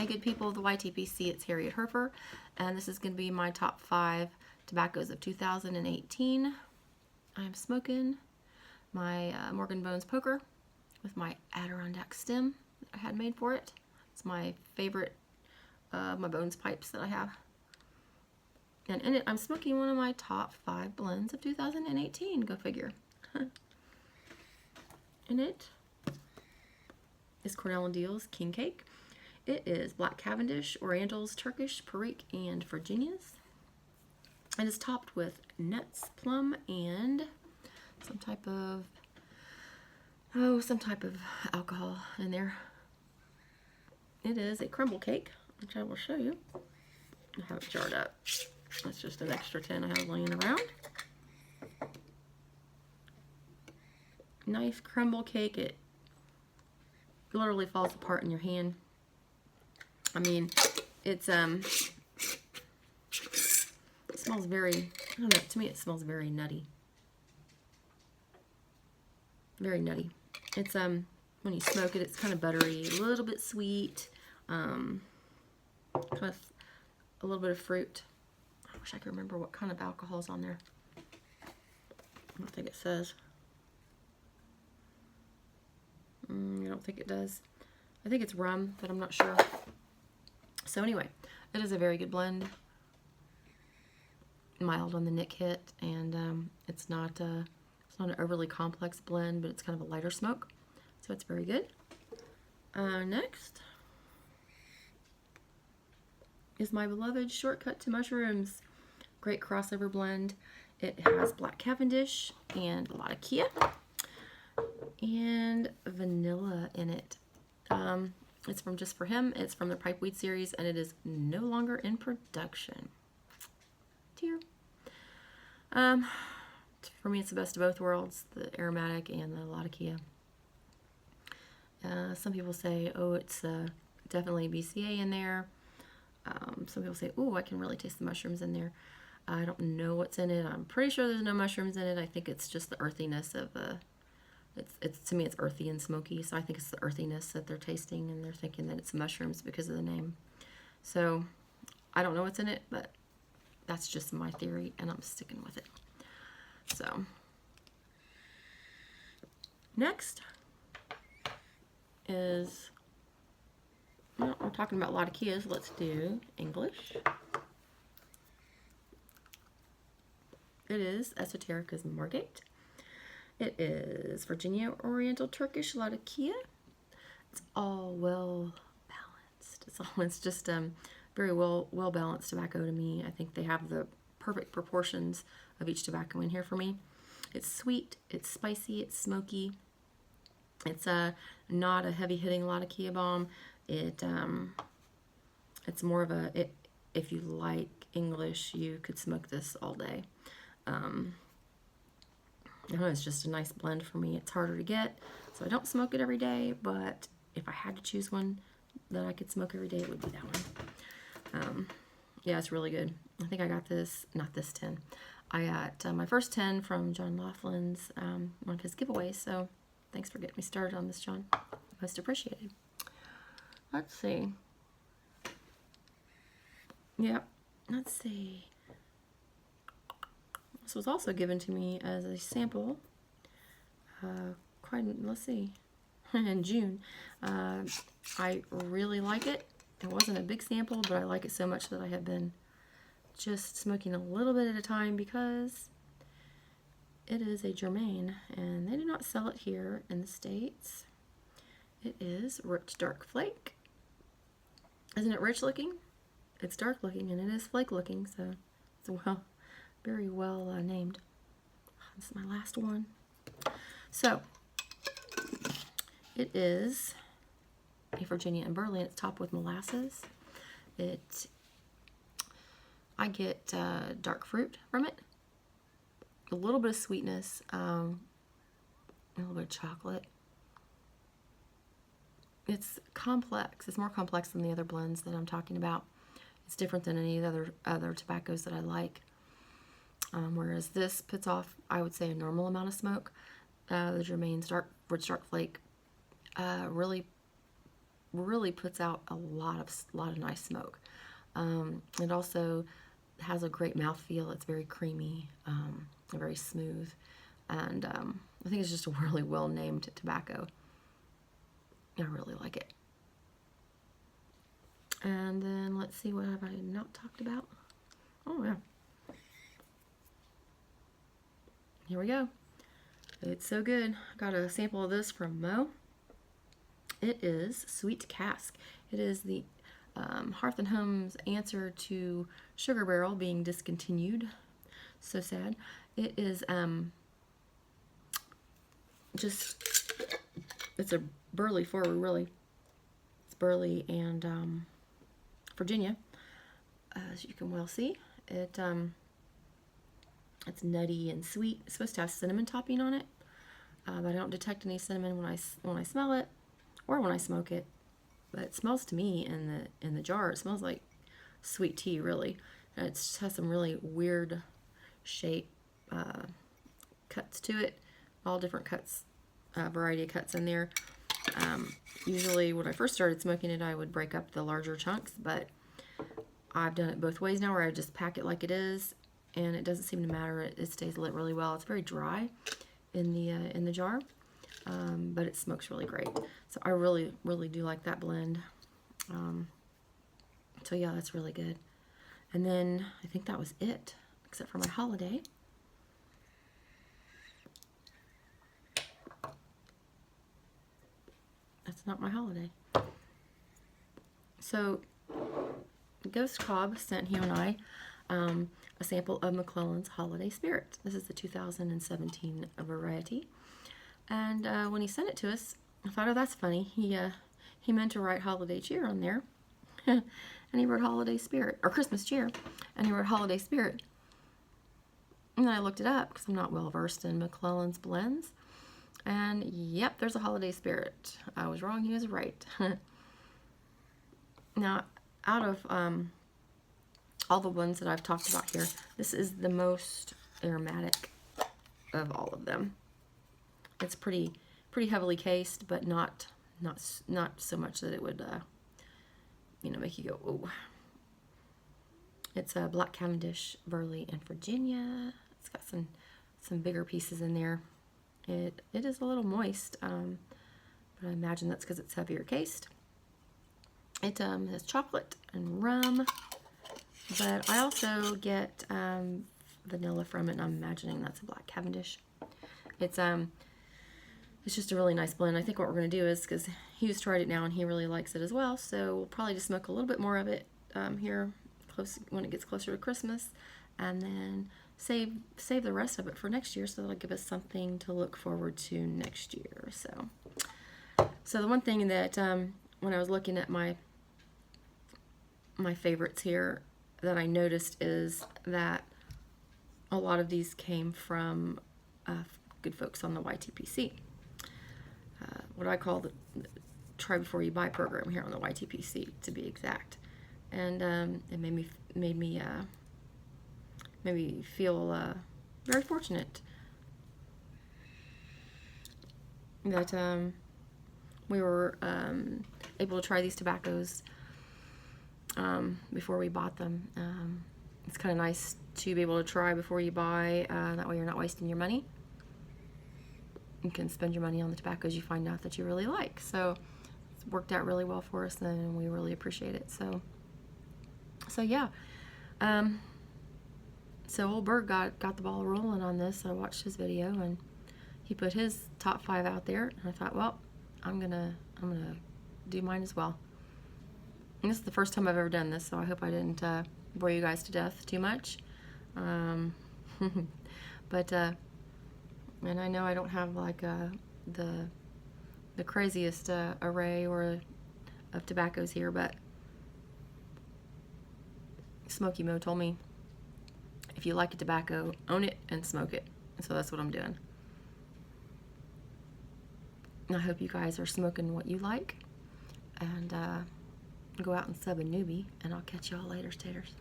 Hey good people of the YTPC, it's Harriet Herfer, and this is going to be my top 5 tobaccos of 2018. I'm smoking my Morgan Bones Poker with my Adirondack stem that I had made for it. It's my favorite of my Bones pipes that I have. And in it, I'm smoking one of my top 5 blends of 2018, go figure. In it is Cornell & Deal's King Cake. It is Black Cavendish, Orientals, Turkish, Perique, and Virginias. It is topped with nuts, plum, and some type of alcohol in there. It is a crumble cake, which I will show you. I have it jarred up. That's just an extra 10 I have laying around. Nice crumble cake. It literally falls apart in your hand. I mean, it smells very, I don't know, to me it smells very nutty. Very nutty. It's, when you smoke it, it's kind of buttery, a little bit sweet, kind of a little bit of fruit. I wish I could remember what kind of alcohol's on there. I don't think it says. I don't think it does. I think it's rum, but I'm not sure. So anyway, it is a very good blend. Mild on the nick hit, and it's not an overly complex blend, but it's kind of a lighter smoke, so it's very good. Next is my beloved Shortcut to Mushrooms. Great crossover blend. It has Black Cavendish and a lot of Kia and vanilla in it. It's from Just For Him. It's from the Pipeweed series, and it is no longer in production. Dear. For me, it's the best of both worlds, the aromatic and the Latakia. Some people say, oh, it's definitely BCA in there. Some people say, oh, I can really taste the mushrooms in there. I don't know what's in it. I'm pretty sure there's no mushrooms in it. I think it's just the earthiness of the... to me, it's earthy and smoky, so I think it's the earthiness that they're tasting, and they're thinking that it's mushrooms because of the name. So, I don't know what's in it, but that's just my theory, and I'm sticking with it. So, next is, well, we're talking about a lot of Kias. Let's do English. It is Esoterica's Margate. It is Virginia Oriental Turkish Latakia. It's all well balanced. It's just very well balanced tobacco to me. I think they have the perfect proportions of each tobacco in here for me. It's sweet, it's spicy, it's smoky. It's not a heavy hitting Latakia bomb. It's more of a, if you like English, you could smoke this all day. I don't know, it's just a nice blend for me. It's harder to get, so I don't smoke it every day, but if I had to choose one that I could smoke every day, it would be that one. Yeah, it's really good. I think I got this, not this 10. I got my first 10 from John Laughlin's, one of his giveaways, so thanks for getting me started on this, John. Most appreciated. Let's see. Yep, let's see. This was also given to me as a sample, let's see, in June. I really like it. It wasn't a big sample, but I like it so much that I have been just smoking a little bit at a time because it is a Germain, and they do not sell it here in the States. It is Rich Dark Flake. Isn't it rich looking? It's dark looking, and it is flake looking, so it's very well named. This is my last one. So, it is a Virginia and Burley, and it's topped with molasses. I get dark fruit from it, a little bit of sweetness, a little bit of chocolate. It's complex. It's more complex than the other blends that I'm talking about. It's different than any of the other tobaccos that I like. Whereas this puts off, I would say, a normal amount of smoke. The Germain's Rich Dark Flake really really puts out a lot of nice smoke. It also has a great mouthfeel. It's very creamy, very smooth, and I think it's just a really well named tobacco. I really like it. And then let's see, what have I not talked about? Oh yeah. Here we go. It's so good. I got a sample of this from Mo. It is Sweet Cask. It is the Hearth and Home's answer to Sugar Barrel being discontinued. So sad. It is just, it's a burley forward, really. It's burley and Virginia, as you can well see. It's nutty and sweet. It's supposed to have cinnamon topping on it, but I don't detect any cinnamon when I smell it or when I smoke it. But it smells to me in the jar. It smells like sweet tea, really. And it just has some really weird shape cuts to it. All different cuts, variety of cuts in there. Usually when I first started smoking it, I would break up the larger chunks, but I've done it both ways now, where I just pack it like it is, and it doesn't seem to matter. It stays lit really well. It's very dry in the jar, but it smokes really great. So I really do like that blend. So yeah, that's really good. And then I think that was it, except for my holiday. That's not my holiday. So Ghost Cobb sent him and I a sample of McClellan's Holiday Spirit. This is the 2017 variety. And when he sent it to us, I thought, oh, that's funny. He meant to write Holiday Cheer on there. And he wrote Holiday Spirit, or Christmas Cheer, and he wrote Holiday Spirit. And then I looked it up, because I'm not well versed in McClellan's blends. And yep, there's a Holiday Spirit. I was wrong, he was right. Now, out of all the ones that I've talked about here, this is the most aromatic of all of them. It's pretty heavily cased, but not so much that it would make you go, oh. It's a Black Cavendish, Burley, and Virginia. It's got some bigger pieces in there. It is a little moist, but I imagine that's because it's heavier cased. It has chocolate and rum, but I also get vanilla from it, and I'm imagining that's a Black Cavendish. It's just a really nice blend. I think what we're going to do is, because he's tried it now and he really likes it as well, so we'll probably just smoke a little bit more of it here close when it gets closer to Christmas, and then save the rest of it for next year, so that'll give us something to look forward to next year. So the one thing that when I was looking at my favorites here that I noticed is that a lot of these came from good folks on the YTPC. What I call the Try Before You Buy program here on the YTPC, to be exact. And it made me feel very fortunate that we were able to try these tobaccos before we bought them. It's kind of nice to be able to try before you buy. That way you're not wasting your money. You can spend your money on the tobaccos you find out that you really like. So it's worked out really well for us, and we really appreciate it. So yeah. So old Berg got the ball rolling on this. I watched his video, and he put his top 5 out there, and I thought, well, I'm gonna do mine as well. And this is the first time I've ever done this, so I hope I didn't bore you guys to death too much. But and I know I don't have like the craziest array of tobaccos here, but Smokey Mo told me, if you like a tobacco, own it and smoke it. And so that's what I'm doing. And I hope you guys are smoking what you like. And go out and sub a newbie. And I'll catch y'all later, taters.